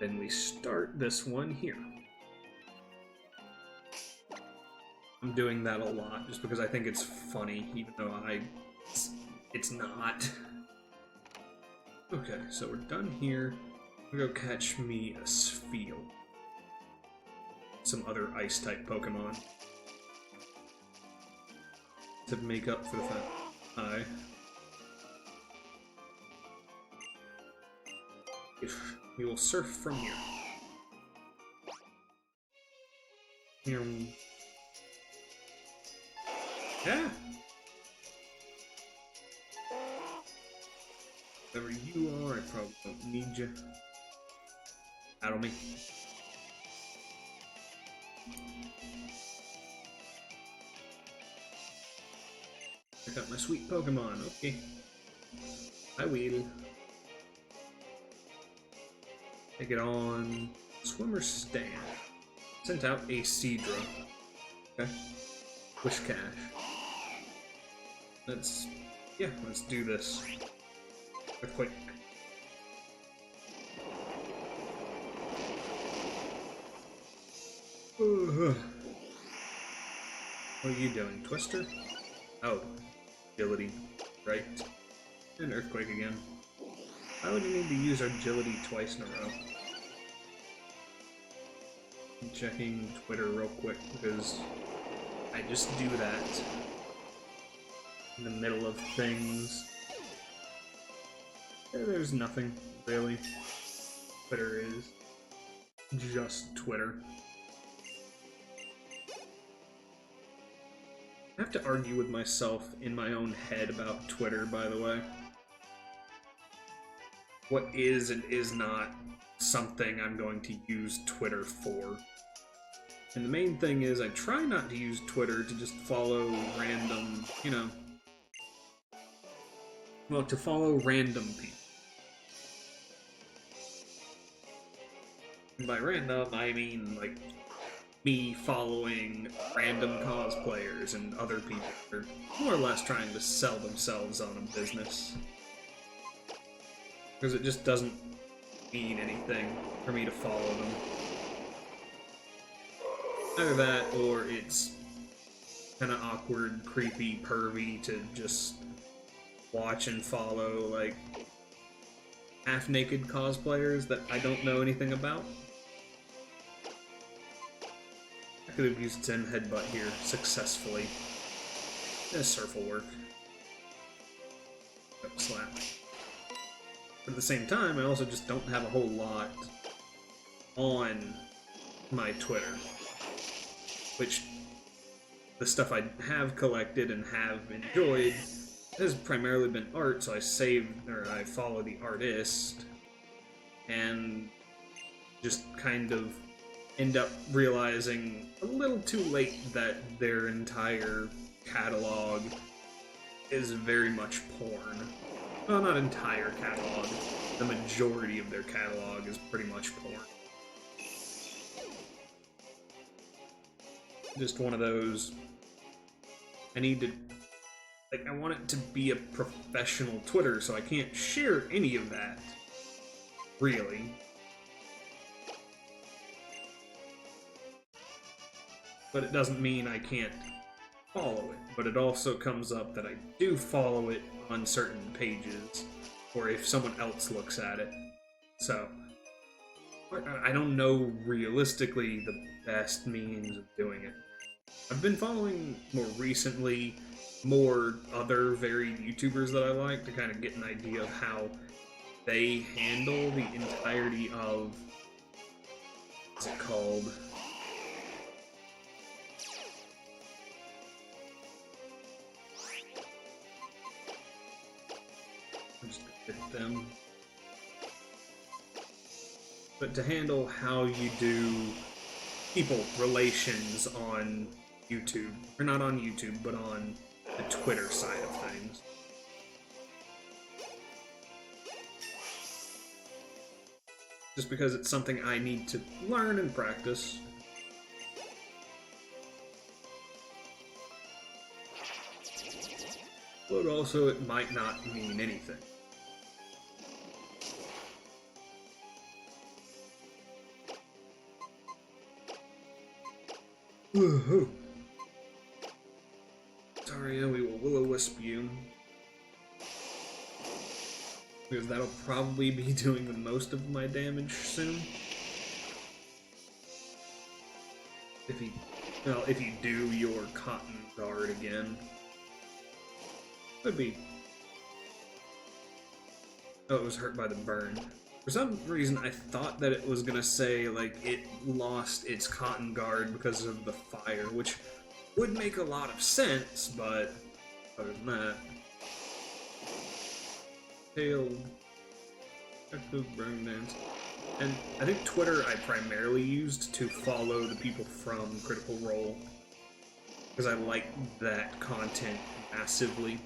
Then we start this one here. I'm doing that a lot just because I think it's funny, even though it's not. Okay, so we're done here. We go catch me a Spheal. Some other ice-type Pokemon. To make up for the fact we will surf from here. Yeah. Whatever you are, I probably don't need you. Battle me. Check out my sweet Pokemon. Okay. I will. Take it on Swimmer Stand. Sent out a Seadra. Okay. Wish Cash. Let's do this. Quick. What are you doing, Twister? Oh, agility, right? And Earthquake again. Why would you need to use agility twice in a row? I'm checking Twitter real quick because I just do that in the middle of things. There's nothing, really. Twitter is just Twitter. I have to argue with myself in my own head about Twitter, by the way. What is and is not something I'm going to use Twitter for. And the main thing is I try not to use Twitter to just follow random, to follow random people. And by random, I mean, like, me following random cosplayers and other people who are more or less trying to sell themselves on a business. Because it just doesn't mean anything for me to follow them. Either that, or it's kind of awkward, creepy, pervy to just watch and follow, like, half-naked cosplayers that I don't know anything about. I could have used Zen Headbutt here successfully. Surf will work. Yep, slap. But at the same time, I also just don't have a whole lot on my Twitter. Which, the stuff I have collected and have enjoyed has primarily been art, so I follow the artist, and just kind of end up realizing a little too late that their entire catalog is very much porn. Well, not entire catalog. The majority of their catalog is pretty much porn. Just one of those. I want it to be a professional Twitter, so I can't share any of that. Really. But it doesn't mean I can't follow it. But it also comes up that I do follow it on certain pages, or if someone else looks at it. So, I don't know realistically the best means of doing it. I've been following more recently more other varied YouTubers that I like to kind of get an idea of how they handle the entirety of, what's it called? I'm just gonna hit them. But to handle how you do people relations on YouTube, or not on YouTube, but on the Twitter side of things. Just because it's something I need to learn and practice. But also it might not mean anything. Woohoo! Taria, we will will-o-wisp you. Because that'll probably be doing the most of my damage soon. If you do your cotton guard again. Could be. Oh, it was hurt by the burn. For some reason, I thought that it was gonna say, like, it lost its cotton guard because of the fire, which would make a lot of sense, but other than that. Tail. Active burn dance. And I think Twitter I primarily used to follow the people from Critical Role. Because I like that content massively.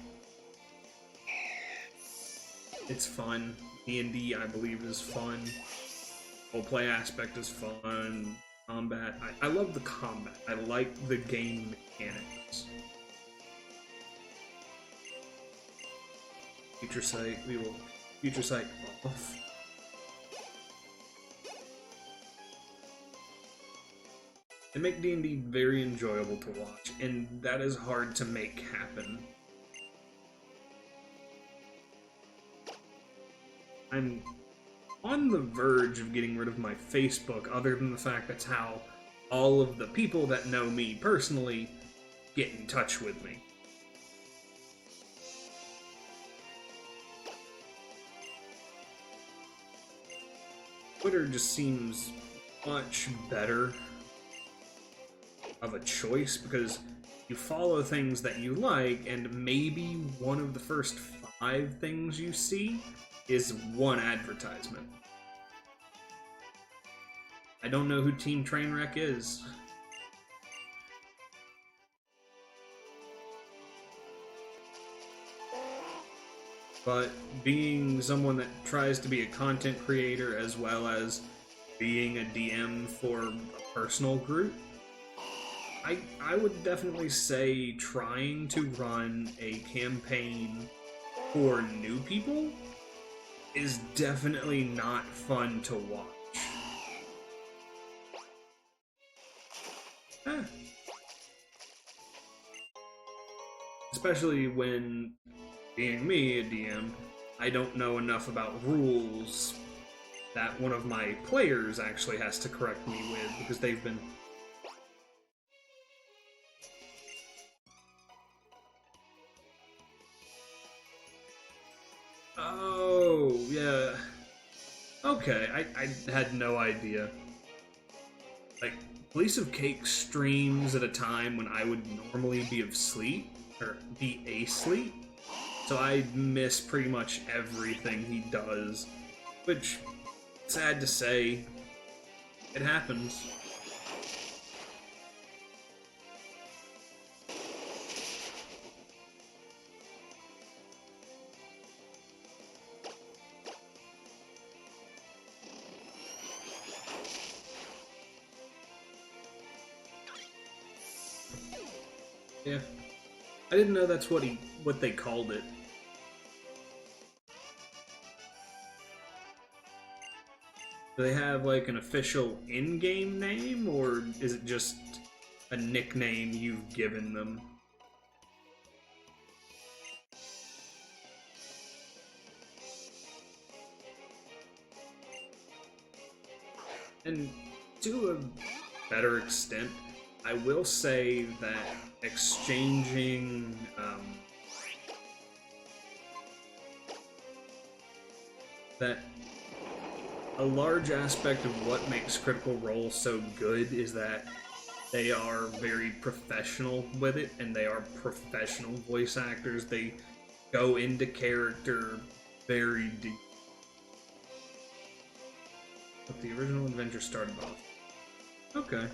It's fun. D&D, I believe, is fun. Roleplay aspect is fun. Combat. I love the combat. I like the game mechanics. Future Sight. We will Future Sight off. They make D&D very enjoyable to watch, and that is hard to make happen. I'm on the verge of getting rid of my Facebook, other than the fact that's how all of the people that know me personally get in touch with me. Twitter just seems much better of a choice because you follow things that you like, and maybe one of the first 5 things you see is one advertisement. I don't know who Team Trainwreck is. But being someone that tries to be a content creator as well as being a DM for a personal group, I would definitely say trying to run a campaign for new people is definitely not fun to watch. Especially when, being me, a DM, I don't know enough about rules that one of my players actually has to correct me with because they've been... Oh, yeah. Okay, I had no idea. Like, Police of Cake streams at a time when I would normally be asleep, or be asleep, so I miss pretty much everything he does, which, sad to say, it happens. Yeah. I didn't know that's what they called it. Do they have like an official in-game name, or is it just a nickname you've given them? And to a better extent, I will say that exchanging that a large aspect of what makes Critical Role so good is that they are very professional with it, and they are professional voice actors. They go into character very deep. But the original adventure started off. Okay.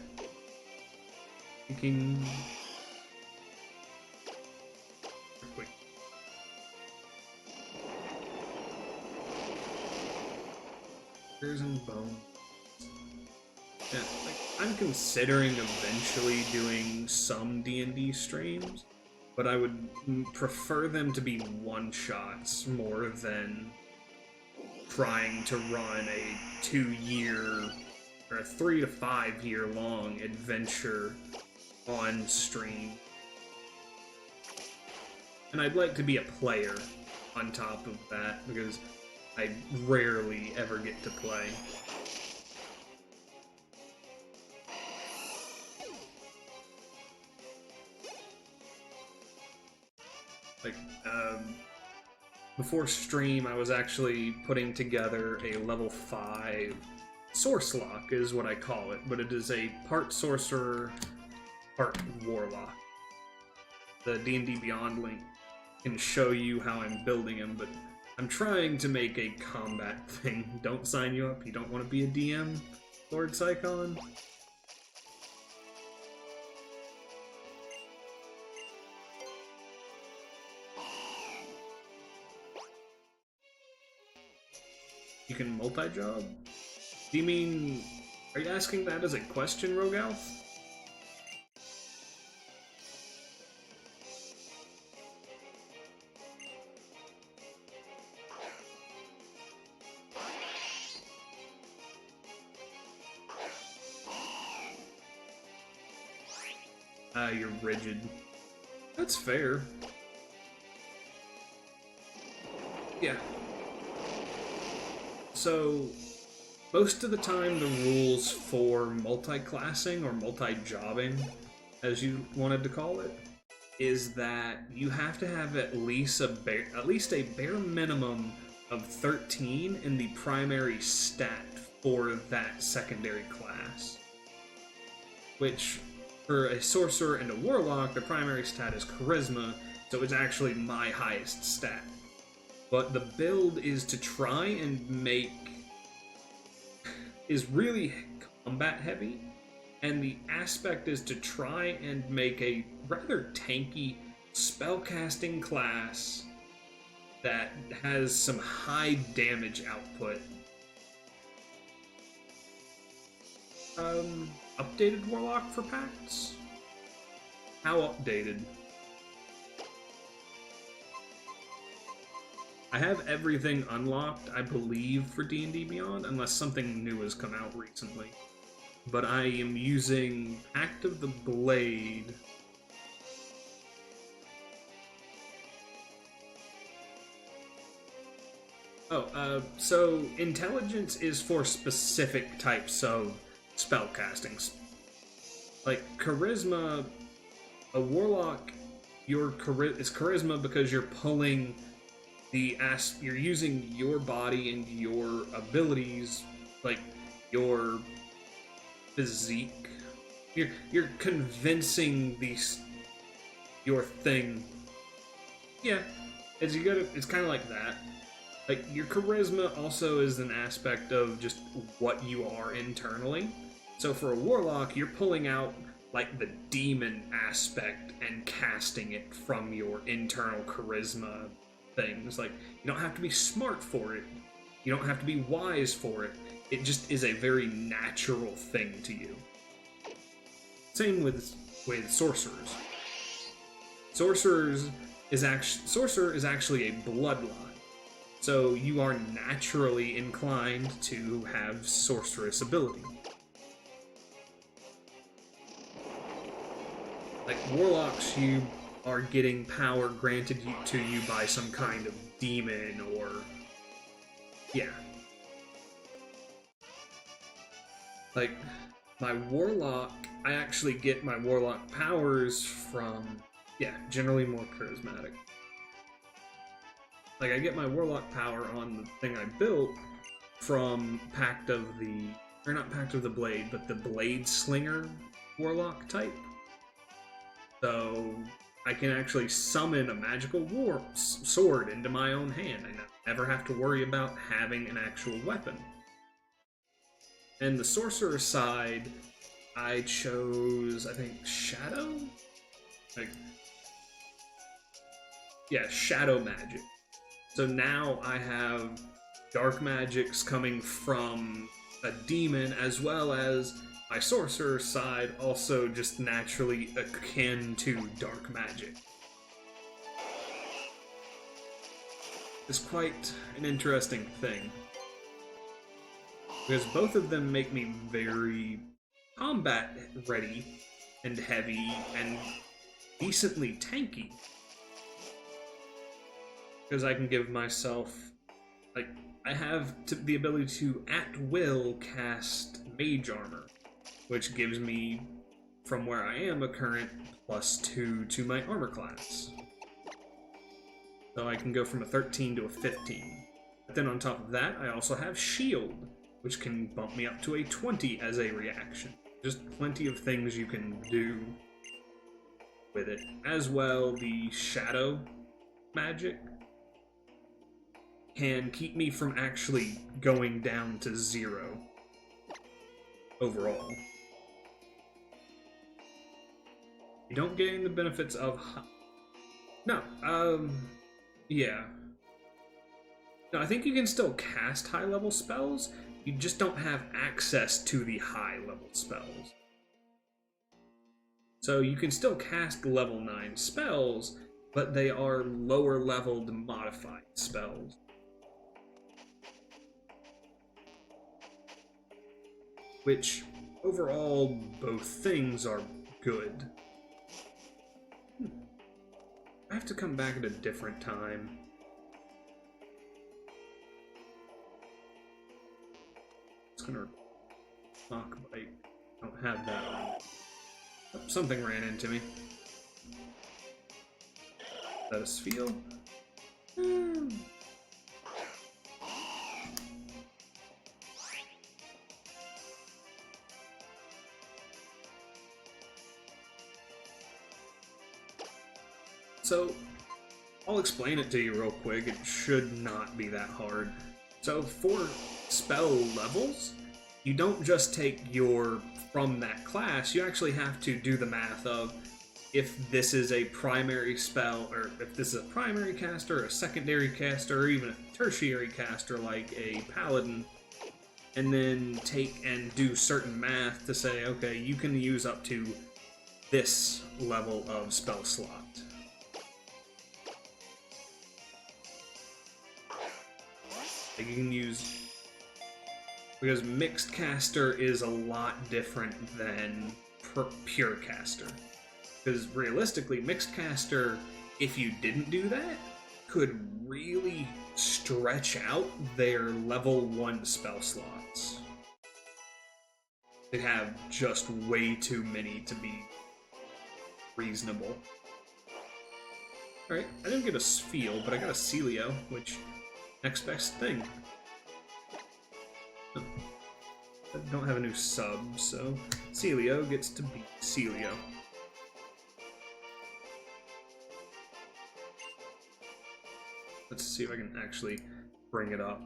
Thinking... Quick. Fingers and bone. Yeah, like, I'm considering eventually doing some D&D streams, but I would prefer them to be one-shots more than trying to run a 2-year or a 3 to 5 year long adventure on stream. And I'd like to be a player on top of that, because I rarely ever get to play. Like, before stream, I was actually putting together a level 5 Source Lock, is what I call it, but it is a part Sorcerer, part Warlock. The D&D Beyond link can show you how I'm building him, but I'm trying to make a combat thing. Don't sign you up, you don't want to be a DM, Lord Psychon? You can multi-job? Do you mean... Are you asking that as a question, Rogalth? You're rigid. That's fair. Yeah. So, most of the time the rules for multi-classing or multi-jobbing, as you wanted to call it, is that you have to have at least a bare minimum of 13 in the primary stat for that secondary class. Which, for a sorcerer and a warlock, the primary stat is charisma, so it's actually my highest stat. But the build is to try and make... is really combat heavy, and the aspect is to try and make a rather tanky spellcasting class that has some high damage output. Updated Warlock for packs? How updated? I have everything unlocked, I believe, for D&D Beyond, unless something new has come out recently. But I am using Pact of the Blade. So intelligence is for specific types of spellcastings. Like charisma, a warlock, it's charisma because you're pulling you're using your body and your abilities, like your physique. You're convincing your thing. Yeah, it's kind of like that. Like, your charisma also is an aspect of just what you are internally. So for a warlock, you're pulling out, like, the demon aspect and casting it from your internal charisma things. Like, you don't have to be smart for it. You don't have to be wise for it. It just is a very natural thing to you. Same with sorcerers. Sorcerer is actually a bloodline. So you are naturally inclined to have sorceress ability. Like warlocks, you are getting power granted to you by some kind of demon or... yeah. Like, my warlock, I actually get my warlock powers from, yeah, generally more charismatic. Like, I get my warlock power on the thing I built from Pact of the... or not Pact of the Blade, but the Blade Slinger warlock type. So, I can actually summon a magical sword into my own hand. I never have to worry about having an actual weapon. And the sorcerer side, I chose, I think, Shadow? Like, yeah, Shadow magic. So now I have dark magics coming from a demon, as well as my sorcerer side also just naturally akin to dark magic. It's quite an interesting thing. Because both of them make me very combat ready, and heavy and decently tanky. Because I can give myself, like, I have the ability to, at will, cast Mage Armor, which gives me, from where I am, a current +2 to my armor class. So I can go from a 13 to a 15. But then on top of that, I also have Shield, which can bump me up to a 20 as a reaction. Just plenty of things you can do with it. As well, the Shadow magic can keep me from actually going down to 0 overall. You don't gain the benefits of... No, yeah. No, I think you can still cast high-level spells, you just don't have access to the high-level spells. So you can still cast level 9 spells, but they are lower-leveled modified spells. Which, overall, both things are good. I have to come back at a different time. It's gonna knock bite. I don't have that on. Oh, something ran into me. Is that a Spheal? So, I'll explain it to you real quick. It should not be that hard. So, for spell levels, you don't just take your from that class, you actually have to do the math of if this is a primary spell, or if this is a primary caster, a secondary caster, or even a tertiary caster like a paladin, and then take and do certain math to say, okay, you can use up to this level of spell slot. You can use, because mixed caster is a lot different than pure caster. Because realistically, mixed caster, if you didn't do that, could really stretch out their level 1 spell slots. They have just way too many to be reasonable. Alright, I didn't get a Spheal, but I got a Celio, which... next best thing. I don't have a new sub, so Celio gets to be Celio. Let's see if I can actually bring it up.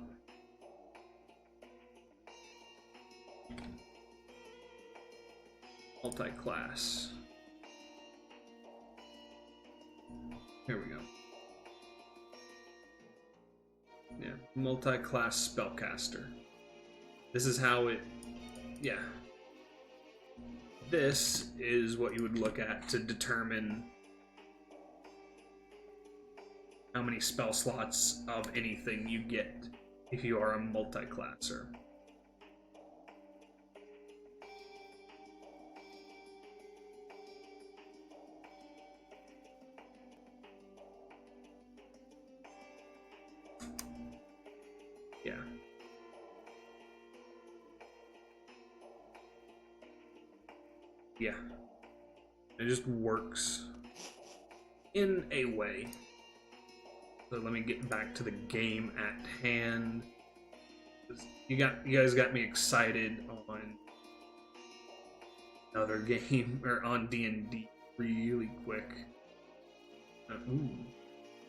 Multi-class. Here we go. Yeah, multi-class spellcaster. This is how it... yeah. This is what you would look at to determine how many spell slots of anything you get if you are a multi-classer. Yeah. Yeah. It just works in a way. So let me get back to the game at hand. You guys got me excited on another game, or on D&D really quick. Ooh.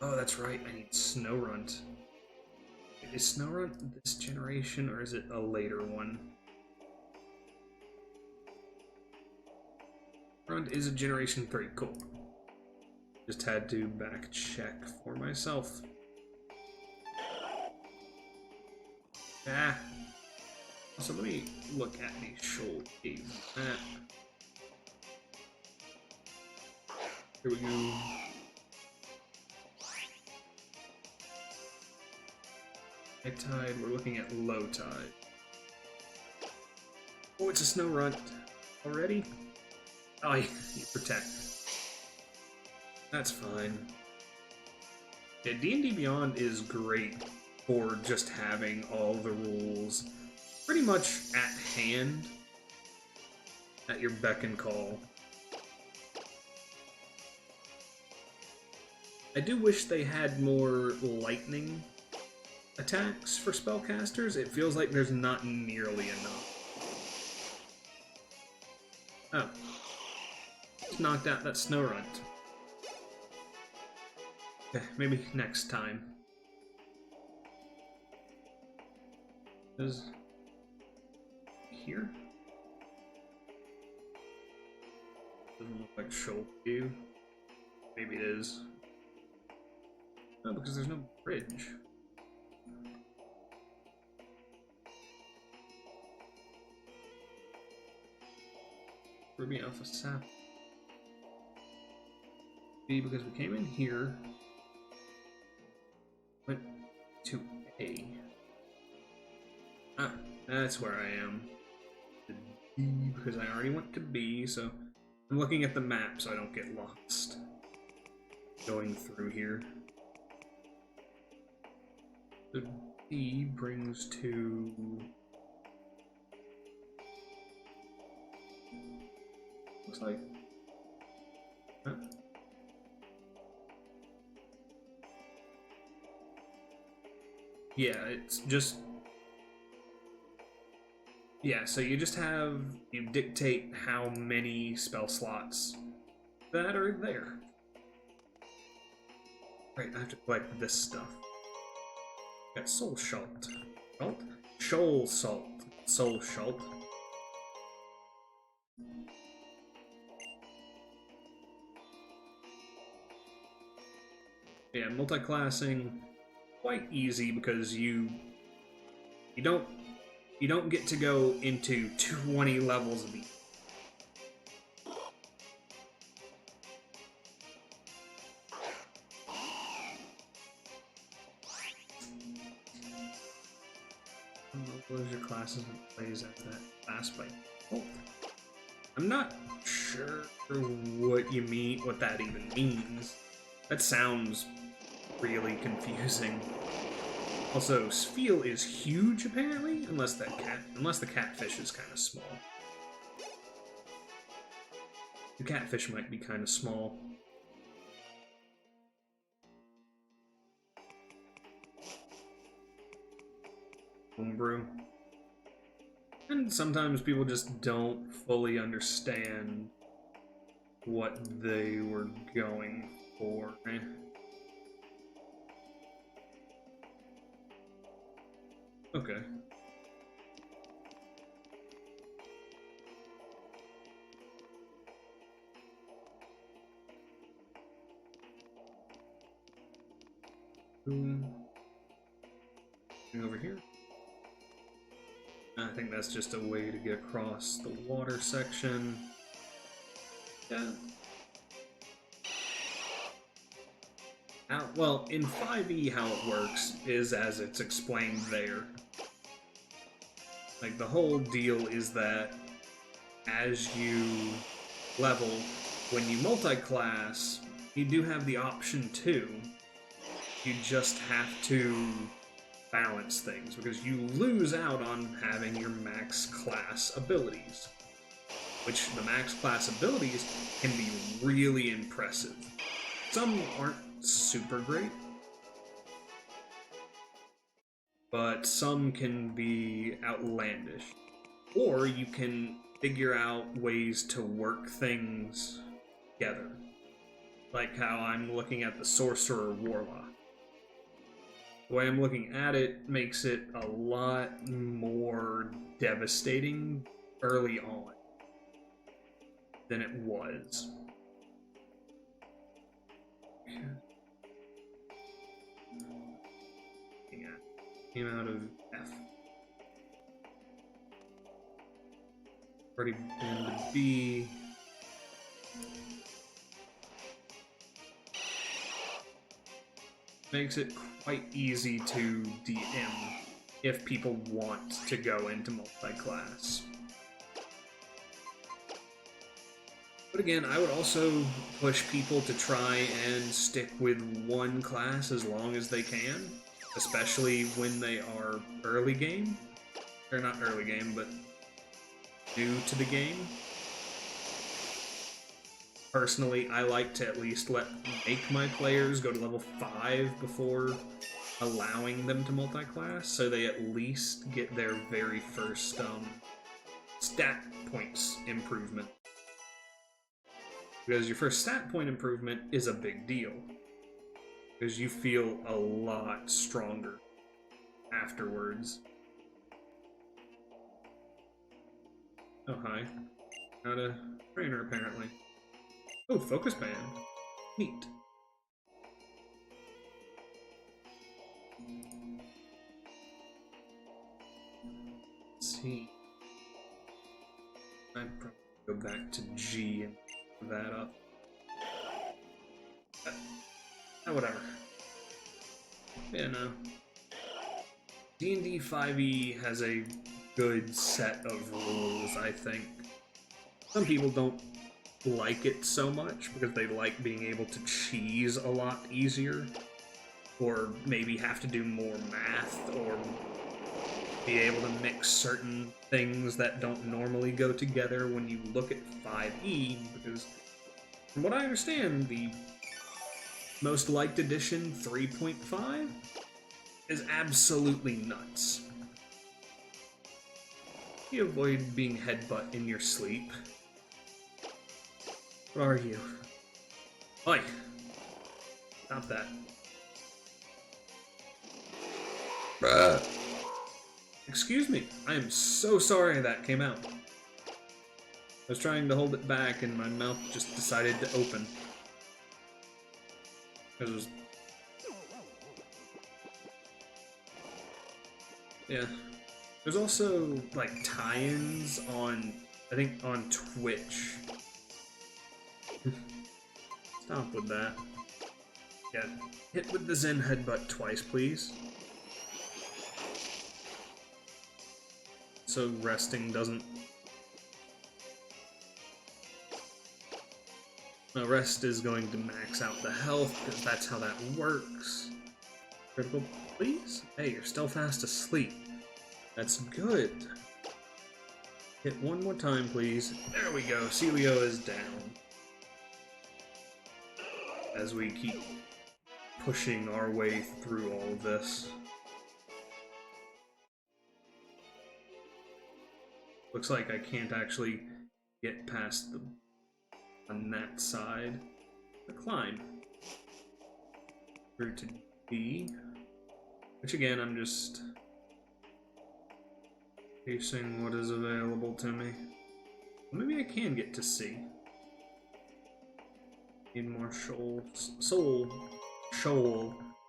Oh, that's right, I need Snowrunt. Is Snowrunt this generation, or is it a later one? Snowrunt is a Generation 3, cool. Just had to back check for myself. Ah. So let me look at the Shoal cave. Here we go. High tide, we're looking at low tide. Oh, it's a Snowrunt already? Oh, you protect. That's fine. Yeah, D&D Beyond is great for just having all the rules pretty much at hand, at your beck and call. I do wish they had more lightning attacks for spellcasters. It feels like there's not nearly enough. Oh. Just knocked out that snow runt. Okay, maybe next time. Is here? Doesn't look like Shoal view. Maybe it is. No, because there's no bridge. Ruby Alpha Sapphire. B, because we came in here. Went to A. Ah, that's where I am. The D, because I already went to B, so I'm looking at the map so I don't get lost going through here. The D brings to... looks like... Huh? Yeah, it's just... yeah, so you just have... you dictate how many spell slots that are there. Right, I have to collect this stuff. Got Soul Salt. Salt? Shoal Salt. Soul Salt. Yeah, multi-classing quite easy because you don't get to go into 20 levels of each. What is your classes and plays at that class by default? I'm not sure what you mean, what that even means. That sounds really confusing. Also, Spheal is huge apparently, unless the catfish is kind of small. The catfish might be kind of small. Homebrew. And sometimes people just don't fully understand what they were going for. Okay. Over here. I think that's just a way to get across the water section. Yeah. Well, in 5e how it works is as it's explained there. Like, the whole deal is that as you level, when you multi-class, you do have the option to. You just have to balance things, because you lose out on having your max class abilities. Which, the max class abilities can be really impressive. Some aren't super great, but some can be outlandish. Or you can figure out ways to work things together. Like how I'm looking at the Sorcerer Warlock. The way I'm looking at it makes it a lot more devastating early on than it was. Yeah, came out of F. Already been to B. Makes it quite easy to DM if people want to go into multi-class. But again, I would also push people to try and stick with one class as long as they can, especially when they are early game. Or not early game, but new to the game. Personally, I like to at least make my players go to level 5 before allowing them to multi-class, so they at least get their very first stat points improvement. Because your first stat point improvement is a big deal. Because you feel a lot stronger afterwards. Oh, hi. Not a trainer, apparently. Oh, focus band. Neat. Let's see. I'd probably go back to G and put that up. Whatever. Yeah, no. D&D 5e has a good set of rules, I think. Some people don't like it so much because they like being able to cheese a lot easier, or maybe have to do more math, or be able to mix certain things that don't normally go together when you look at 5e, because from what I understand, the most liked edition, 3.5, is absolutely nuts. You avoid being headbutt in your sleep. What are you? Oi! Stop that. Bruh. Excuse me, I am so sorry that came out. I was trying to hold it back and my mouth just decided to open. It was... Yeah. There's also, like, tie-ins on, I think, on Twitch. Stop with that. Yeah, hit with the Zen headbutt twice, please. So resting doesn't... No, rest is going to max out the health, because that's how that works. Critical, please? Hey, you're still fast asleep. That's good. Hit one more time, please. There we go, Celio is down. As we keep pushing our way through all of this. Looks like I can't actually get past the on that side. The climb through to B, which again I'm just facing what is available to me. Maybe I can get to C. Need more shoal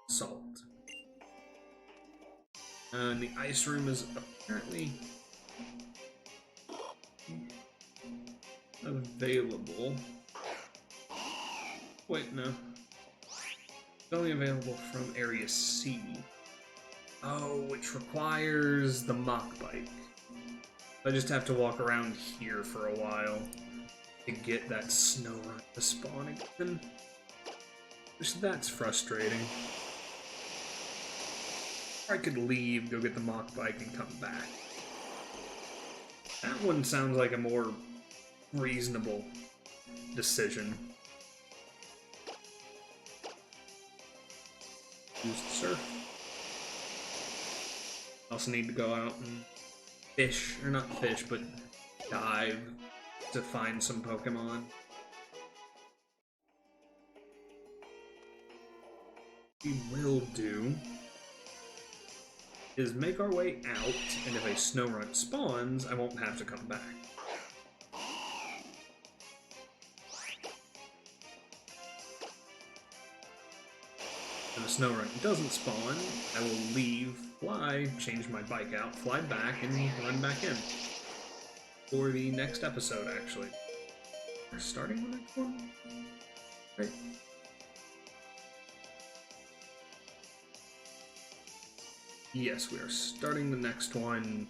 salt. And the ice room is apparently available. Wait, no. It's only available from Area C. Oh, which requires the mock bike. I just have to walk around here for a while to get that snow run to spawn again. Which that's frustrating. Or I could leave, go get the mock bike, and come back. That one sounds like a more reasonable decision. Use the surf. Also need to go out and fish, or not fish, but dive to find some Pokemon. What we will do is make our way out, and if a snow run spawns, I won't have to come back. If a snow run doesn't spawn, I will leave, fly, change my bike out, fly back, and run back in. For the next episode, actually. We're starting the next one? Right. Yes, we are starting the next one